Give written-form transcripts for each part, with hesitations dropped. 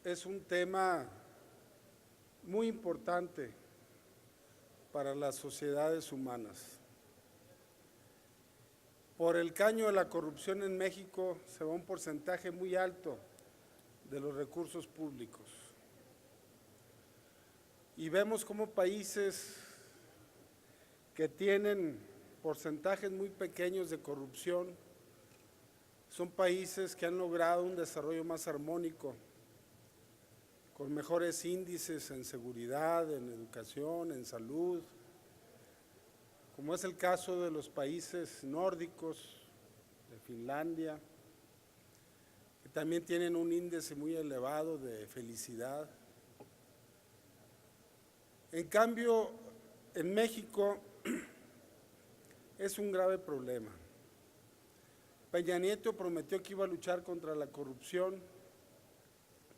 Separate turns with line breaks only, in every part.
es un tema muy importante para las sociedades humanas. Por el caño de la corrupción en México se va un porcentaje muy alto de los recursos públicos. Y vemos cómo países que tienen porcentajes muy pequeños de corrupción son países que han logrado un desarrollo más armónico, con mejores índices en seguridad, en educación, en salud, como es el caso de los países nórdicos, de Finlandia, que también tienen un índice muy elevado de felicidad. En cambio, en México es un grave problema. Peña Nieto prometió que iba a luchar contra la corrupción,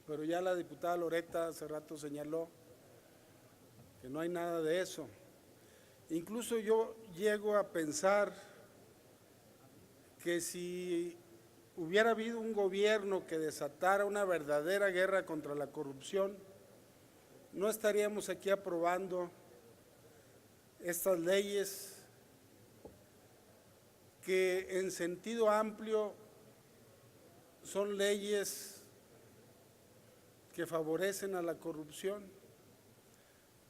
pero ya la diputada Loretta hace rato señaló que no hay nada de eso. Incluso yo llego a pensar que si hubiera habido un gobierno que desatara una verdadera guerra contra la corrupción, no estaríamos aquí aprobando estas leyes que en sentido amplio son leyes que favorecen a la corrupción,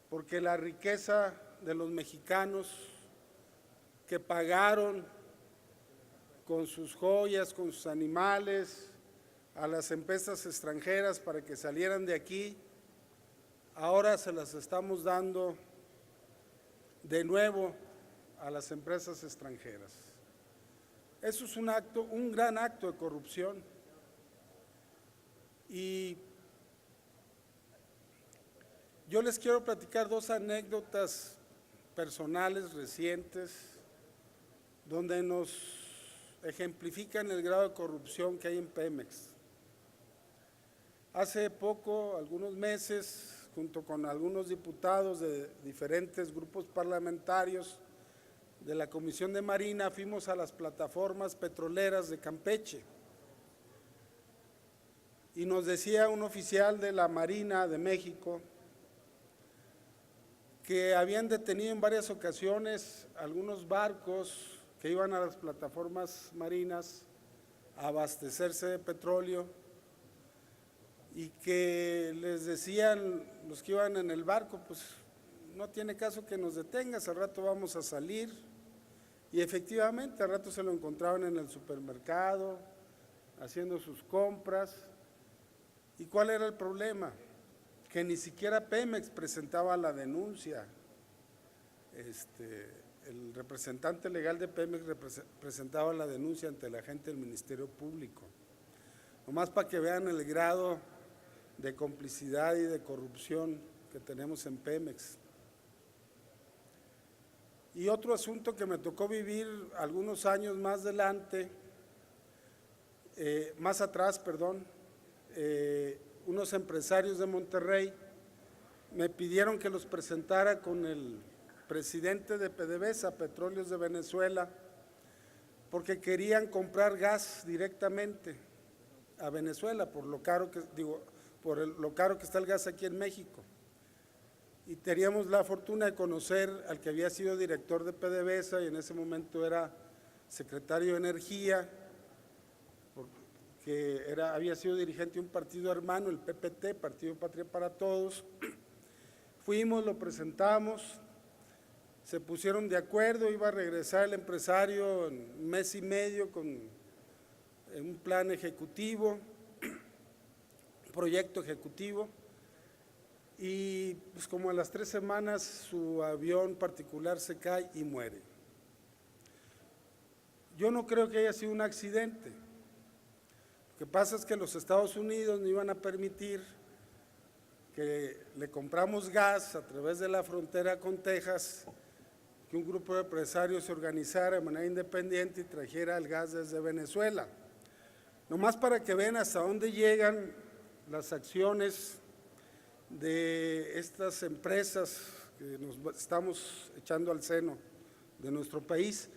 porque la riqueza de los mexicanos que pagaron con sus joyas, con sus animales, a las empresas extranjeras para que salieran de aquí, ahora se las estamos dando de nuevo a las empresas extranjeras. Eso es un gran acto de corrupción. Y yo les quiero platicar dos anécdotas personales recientes donde nos ejemplifican el grado de corrupción que hay en Pemex. Hace poco, algunos meses, junto con algunos diputados de diferentes grupos parlamentarios de la Comisión de Marina, fuimos a las plataformas petroleras de Campeche. Y nos decía un oficial de la Marina de México que habían detenido en varias ocasiones algunos barcos que iban a las plataformas marinas a abastecerse de petróleo y que les decían los que iban en el barco, pues no tiene caso que nos detengas, al rato vamos a salir. Y efectivamente, al rato se lo encontraban en el supermercado, haciendo sus compras. ¿Y cuál era el problema? Que ni siquiera Pemex presentaba la denuncia. El representante legal de Pemex presentaba la denuncia ante la gente del Ministerio Público. Nomás para que vean el grado de complicidad y de corrupción que tenemos en Pemex. Y otro asunto que me tocó vivir algunos años más atrás, unos empresarios de Monterrey me pidieron que los presentara con el presidente de PDVSA, Petróleos de Venezuela, porque querían comprar gas directamente a Venezuela por lo caro que está el gas aquí en México. Y teníamos la fortuna de conocer al que había sido director de PDVSA y en ese momento era secretario de Energía, que había sido dirigente de un partido hermano, el PPT, Partido Patria para Todos. Fuimos, lo presentamos, se pusieron de acuerdo, iba a regresar el empresario en un mes y medio con un plan ejecutivo, un proyecto ejecutivo. Y pues como a las 3 semanas su avión particular se cae y muere. Yo no creo que haya sido un accidente. Lo que pasa es que los Estados Unidos no iban a permitir que le compramos gas a través de la frontera con Texas, que un grupo de empresarios se organizara de manera independiente y trajera el gas desde Venezuela. Nomás para que vean hasta dónde llegan las acciones de estas empresas que nos estamos echando al seno de nuestro país.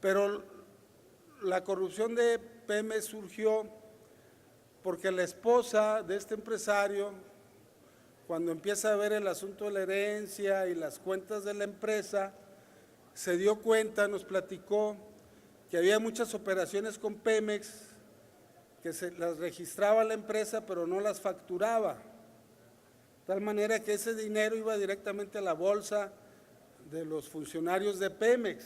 Pero la corrupción de Pemex surgió porque la esposa de este empresario, cuando empieza a ver el asunto de la herencia y las cuentas de la empresa, se dio cuenta, nos platicó, que había muchas operaciones con Pemex, que se las registraba la empresa pero no las facturaba, de tal manera que ese dinero iba directamente a la bolsa de los funcionarios de Pemex.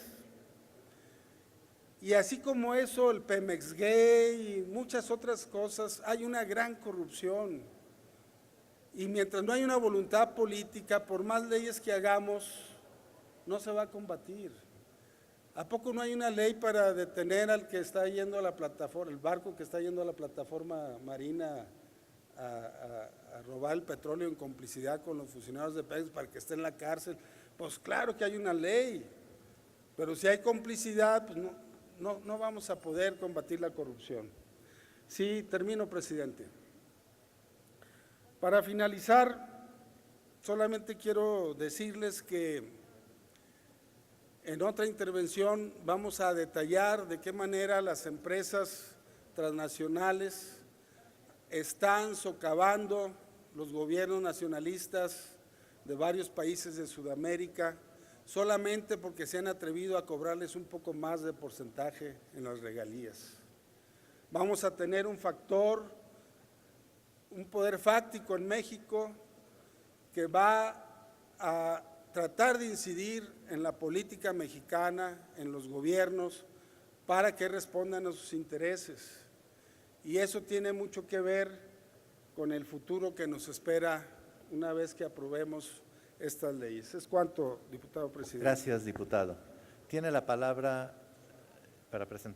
Y así como eso, el Pemex Gay y muchas otras cosas, hay una gran corrupción. Y mientras no hay una voluntad política, por más leyes que hagamos, no se va a combatir. ¿A poco no hay una ley para detener al que está yendo a la plataforma, el barco que está yendo a la plataforma marina a robar el petróleo en complicidad con los funcionarios de Pemex para que esté en la cárcel? Pues claro que hay una ley, pero si hay complicidad, pues no vamos a poder combatir la corrupción. Sí, termino, presidente. Para finalizar, solamente quiero decirles que en otra intervención vamos a detallar de qué manera las empresas transnacionales están socavando los gobiernos nacionalistas de varios países de Sudamérica, solamente porque se han atrevido a cobrarles un poco más de porcentaje en las regalías. Vamos a tener un poder fáctico en México que va a tratar de incidir en la política mexicana, en los gobiernos, para que respondan a sus intereses. Y eso tiene mucho que ver con el futuro que nos espera una vez que aprobemos estas leyes. Es cuanto, diputado presidente.
Gracias, diputado. Tiene la palabra para presentar